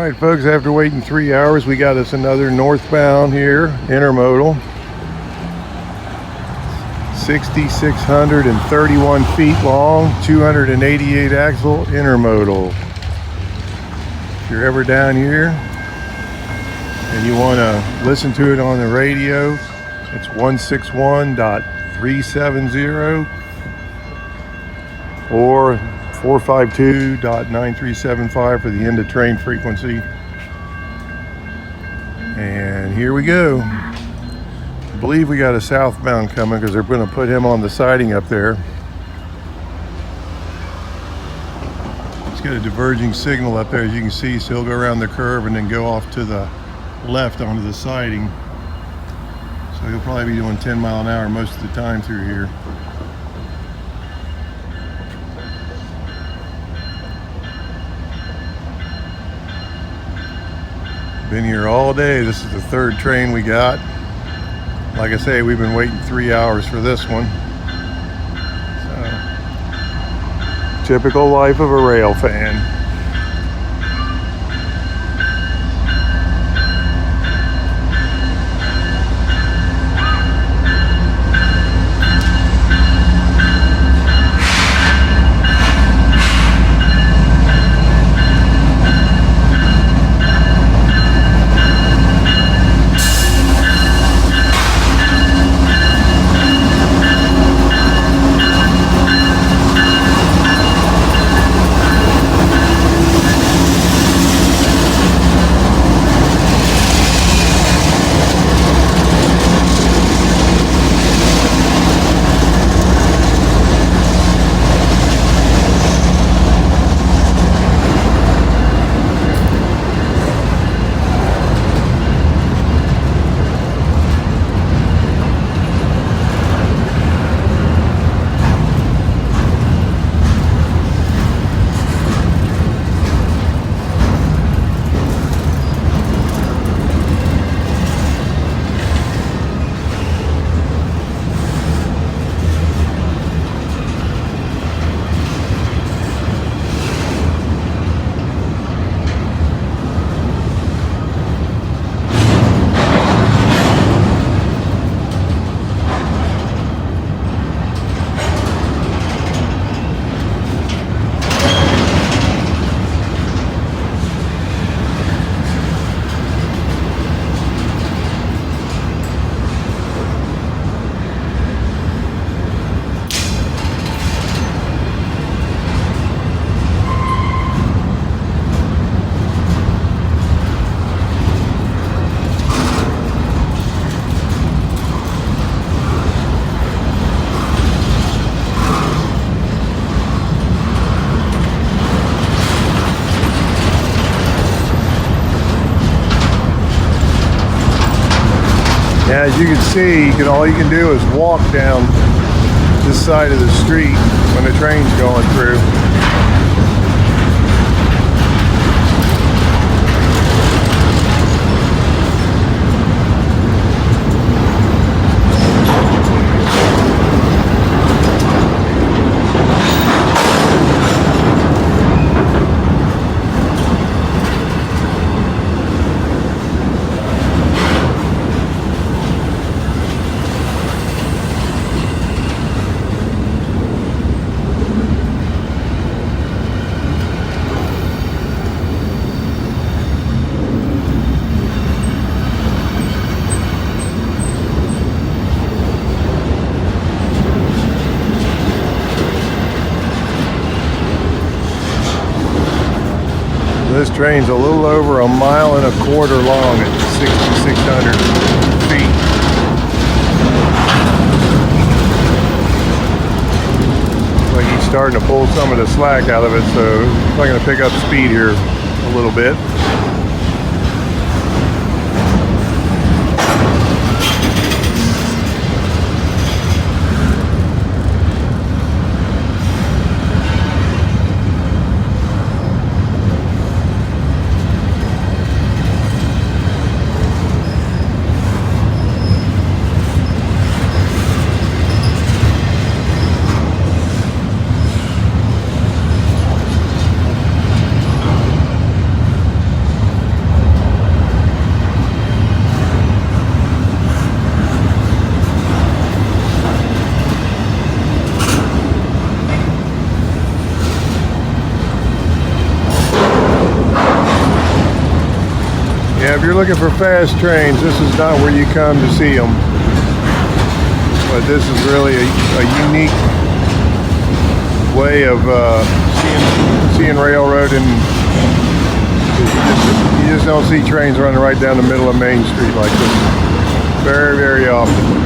Alright folks, after waiting 3 hours, we got us another northbound here, intermodal. 6,631 feet long, 288 axle intermodal. If you're ever down here and you want to listen to it on the radio, it's 161.370 or 452.9375 for the end of train frequency. And here we go. I believe we got a southbound coming because they're going to put him on the siding up there. It's got a diverging signal up there, as you can see, so he'll go around the curve and then go off to the left onto the siding. So he'll probably be doing 10 mile an hour most of the time through here. Been here all day. This is the third train we got. Like I say, we've been waiting 3 hours for this one. So, typical life of a rail fan. As you can see, all you can do is walk down this side of the street when the train's going through. This train's a little over 1.25 miles long at 6,600 feet. Looks like he's starting to pull some of the slack out of it, so I'm going to pick up speed here a little bit. Yeah, if you're looking for fast trains, this is not where you come to see them. But this is really a unique way of seeing railroad, and you just don't see trains running right down the middle of Main Street like this very, very often.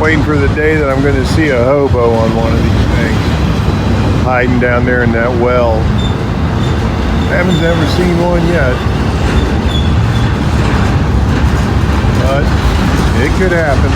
Waiting for the day that I'm going to see a hobo on one of these things, hiding down there in that well. Haven't ever seen one yet, but it could happen.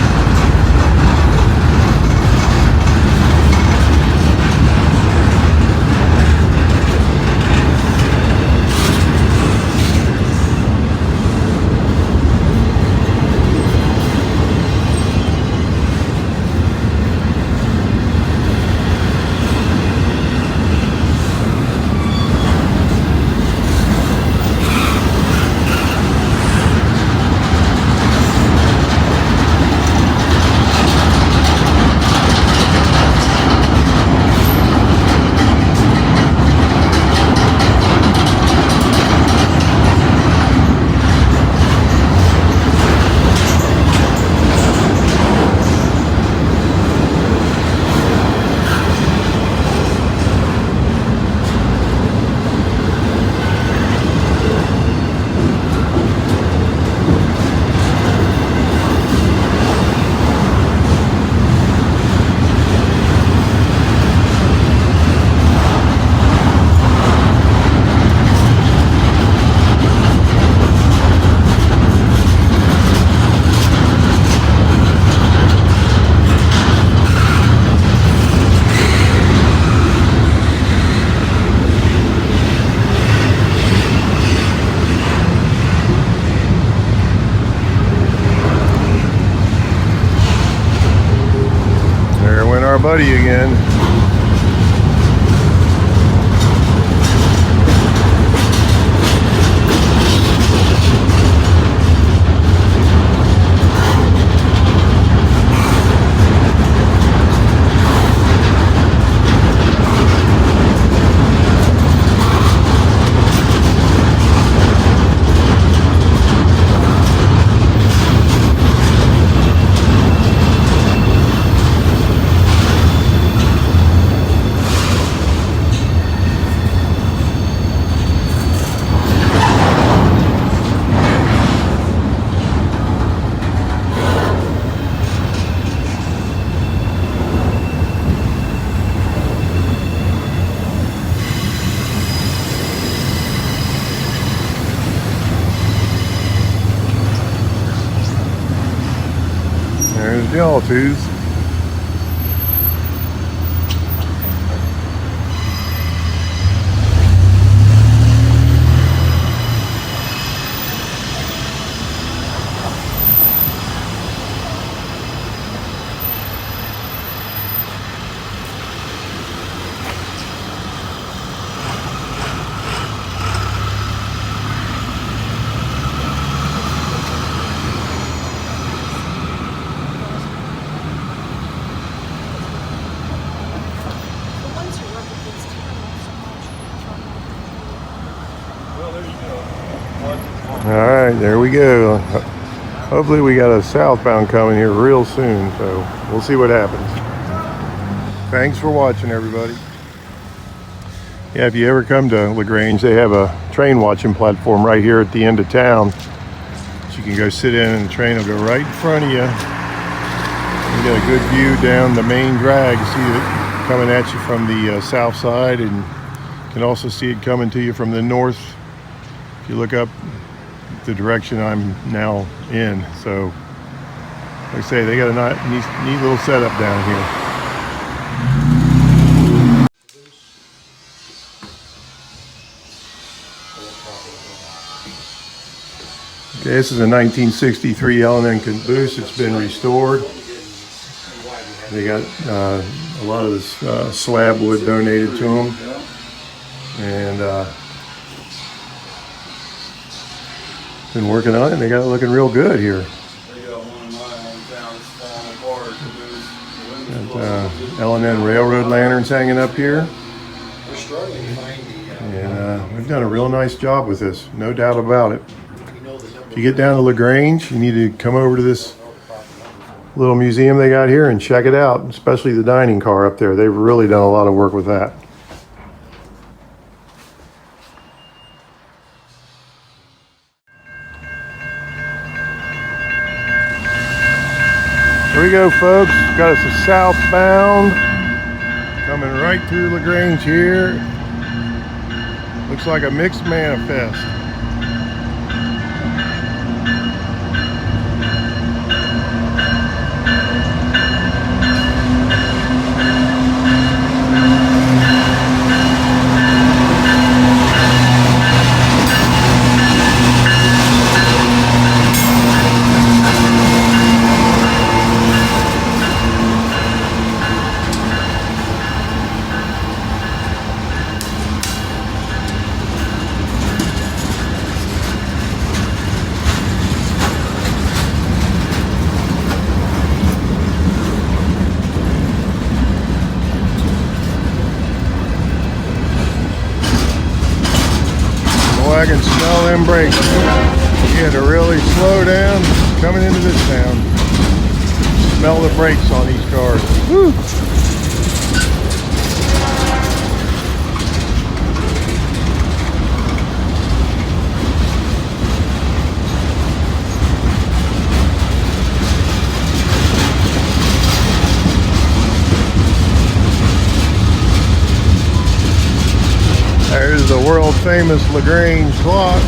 Our buddy again. Bill twos. All right, there we go. Hopefully we got a southbound coming here real soon, so we'll see what happens. Thanks for watching, everybody. Yeah, if you ever come to Grange, they have a train watching platform right here at the end of town. So you can go sit in and the train will go right in front of you. You get a good view down the main drag. See it coming at you from the south side, and you can also see it coming to you from the north. If you look up the direction I'm now in. So like I say, they got a neat little setup down here. Okay, this is a 1963 L&N Caboose. It's been restored. They got a lot of this slab wood donated to them, and been working on it, and they got it looking real good here. They got one in my hometown that's falling apart. Got L&N railroad lanterns hanging up here. We're struggling to find And we've done a real nice job with this, no doubt about it. If you get down to Grange, you need to come over to this little museum they got here and check it out, especially the dining car up there. They've really done a lot of work with that. Here we go, folks. Got us a southbound coming right through Grange here. Looks like a mixed manifest. I can smell them brakes. You had to really slow down coming into this town. Smell the brakes on these cars. Woo! There's the world famous Grange clock.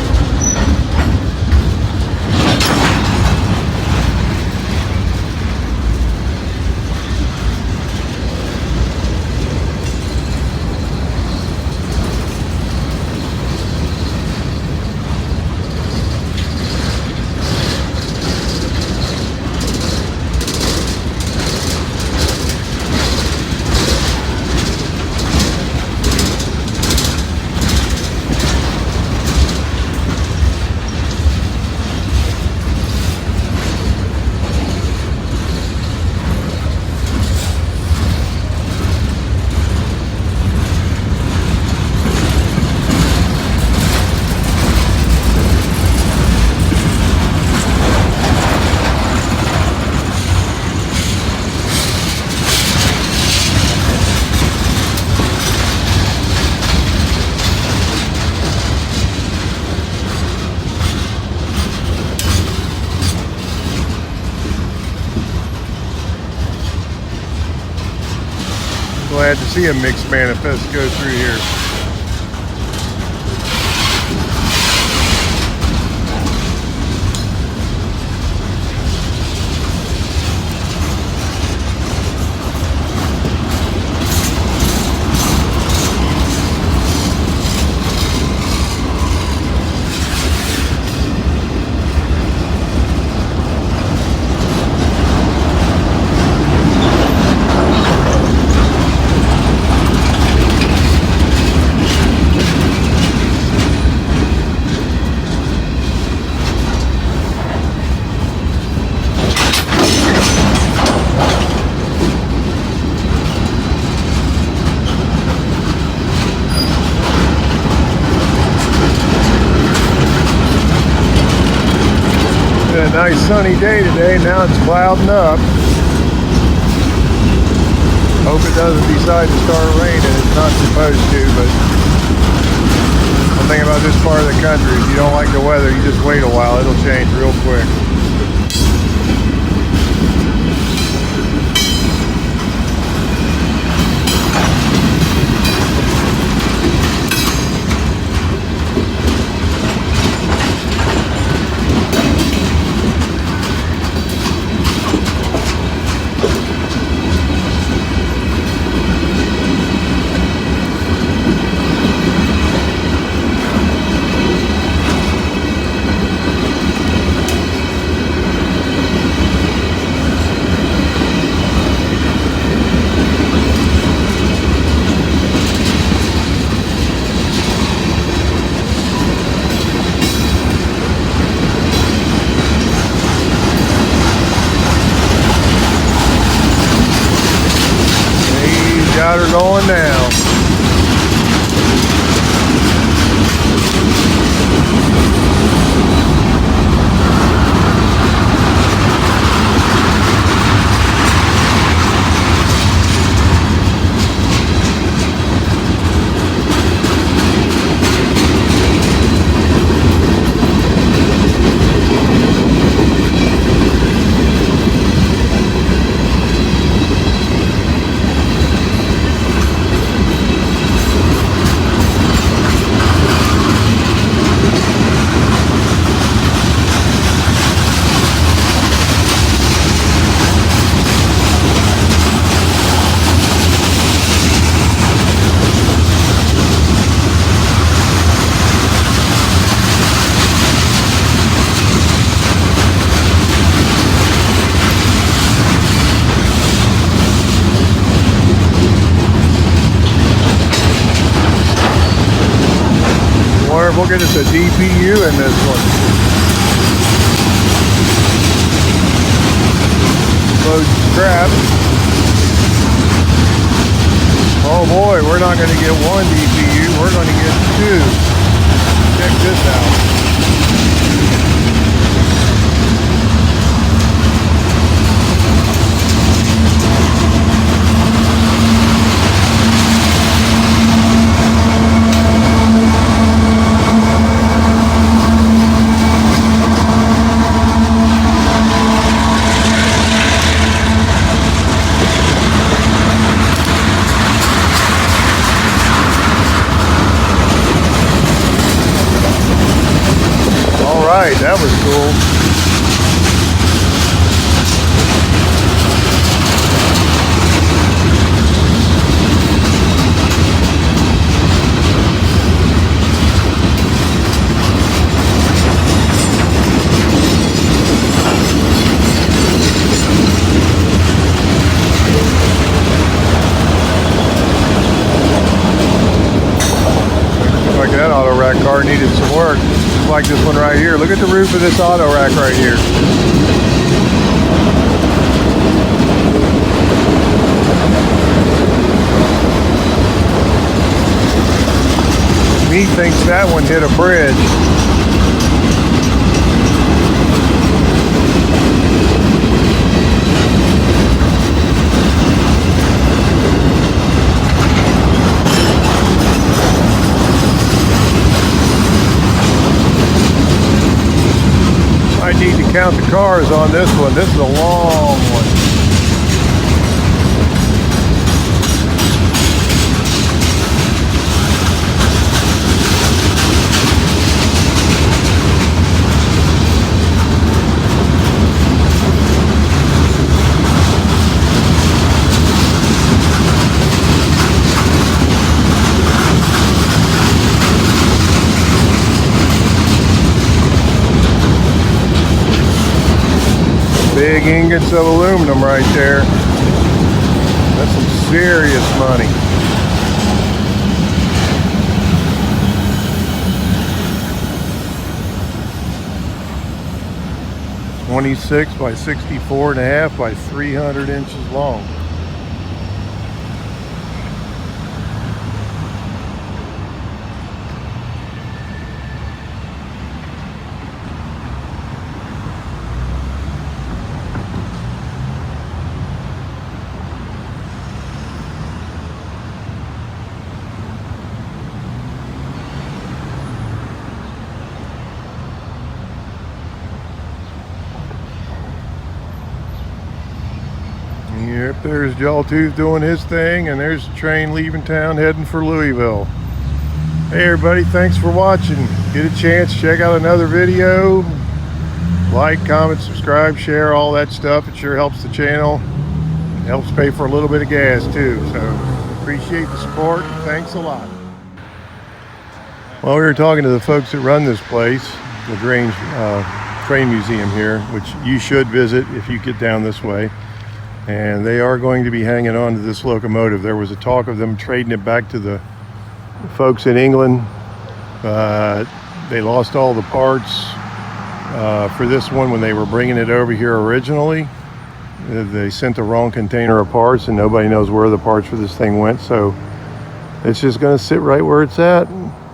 Glad to see a mixed manifest go through here. been a nice sunny day today. Now it's clouding up. Hope it doesn't decide to start raining. It's not supposed to, but one thing about this part of the country, if you don't like the weather, you just wait a while. It'll change real quick. Got her going now. We'll get us a DPU in this one. Load scrap. Oh boy, we're not going to get one DPU, we're going to get two. Check this out. That was cool. Looks like that auto rack car needed some work. Like this one right here. Look at the roof of this auto rack right here. Me thinks that one hit a bridge. I need to count the cars on this one. This is a long one. Big ingots of aluminum right there. That's some serious money. (26 by 64.5 by 300 inches long). Yep, there's Jawtooth doing his thing, and there's the train leaving town heading for Louisville. Hey everybody, thanks for watching. Get a chance, check out another video. Like, comment, subscribe, share, all that stuff. It sure helps the channel. It helps pay for a little bit of gas too. So appreciate the support. Thanks a lot. Well, we were talking to the folks that run this place, the Grange Train Museum here, which you should visit if you get down this way. And they are going to be hanging on to this locomotive. There was a talk of them trading it back to the folks in England. They lost all the parts for this one when they were bringing it over here originally. They sent the wrong container of parts, and nobody knows where the parts for this thing went. So it's just going to sit right where it's at,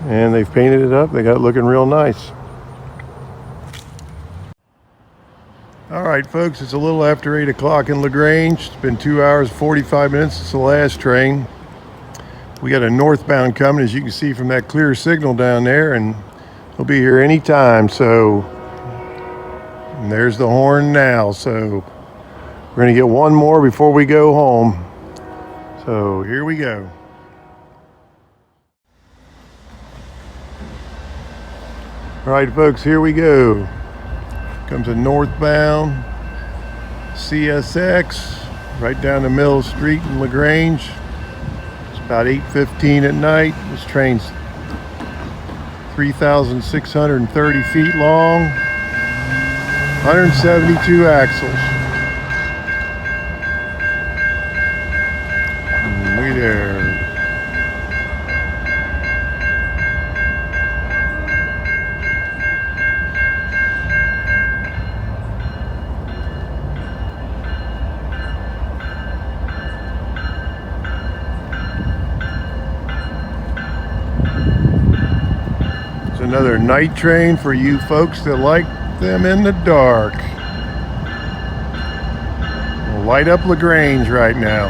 and they've painted it up. They got it looking real nice. All right, folks, it's a little after 8 o'clock in LaGrange. It's been 2 hours, 45 minutes since the last train. We got a northbound coming, as you can see from that clear signal down there, and he'll be here any time. So and there's the horn now. So we're going to get one more before we go home. So here we go. All right, folks, here we go. Comes a northbound CSX right down the middle of the street in LaGrange. It's about 8:15 at night. This train's 3,630 feet long, 172 axles. Look at there. Another night train for you folks that like them in the dark. We'll light up LaGrange right now.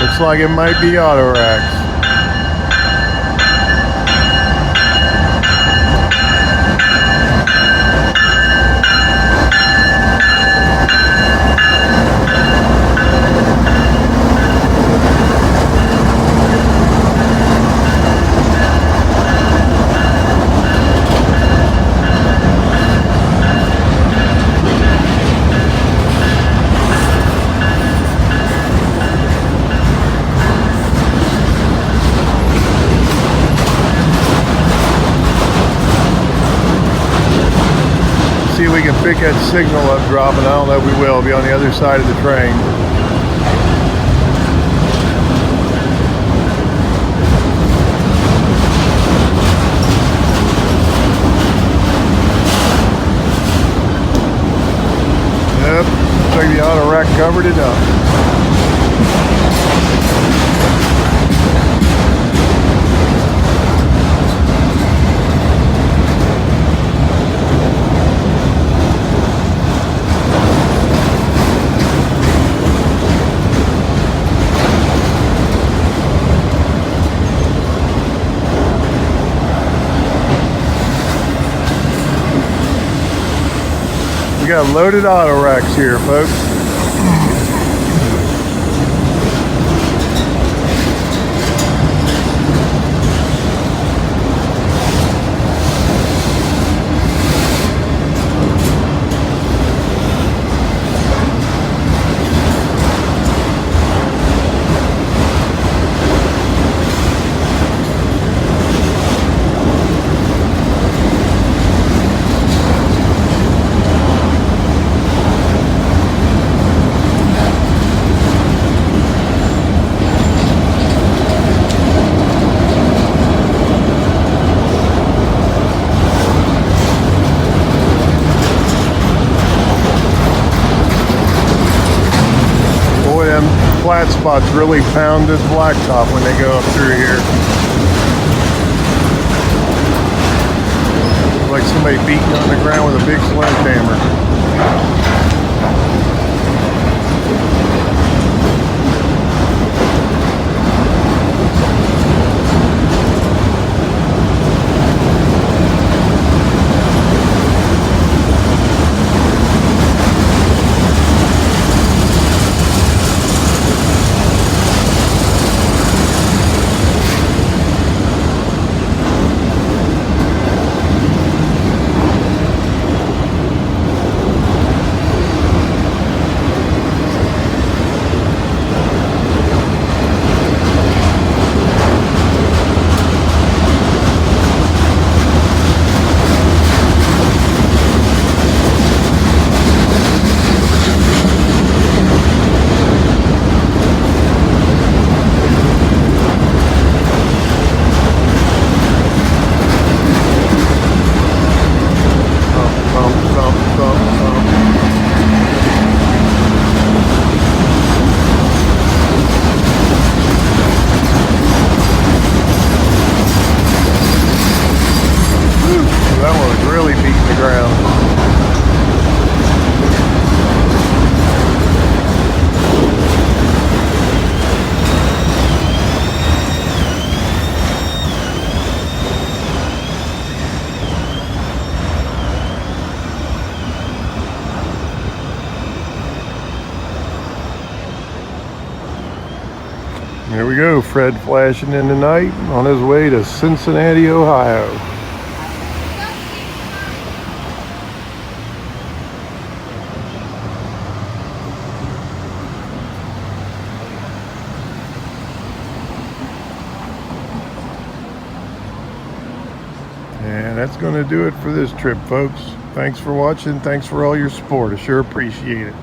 Looks like it might be auto racks. See if we can pick that signal up dropping. I don't know if we will. It'll be on the other side of the train. Yep, looks like the auto rack covered it up. We got loaded auto racks here, folks. Flat spots really pound this blacktop when they go up through here. Like somebody beating on the ground with a big sledgehammer. There we go, Fred flashing in the night on his way to Cincinnati, Ohio. And that's going to do it for this trip, folks. Thanks for watching. Thanks for all your support. I sure appreciate it.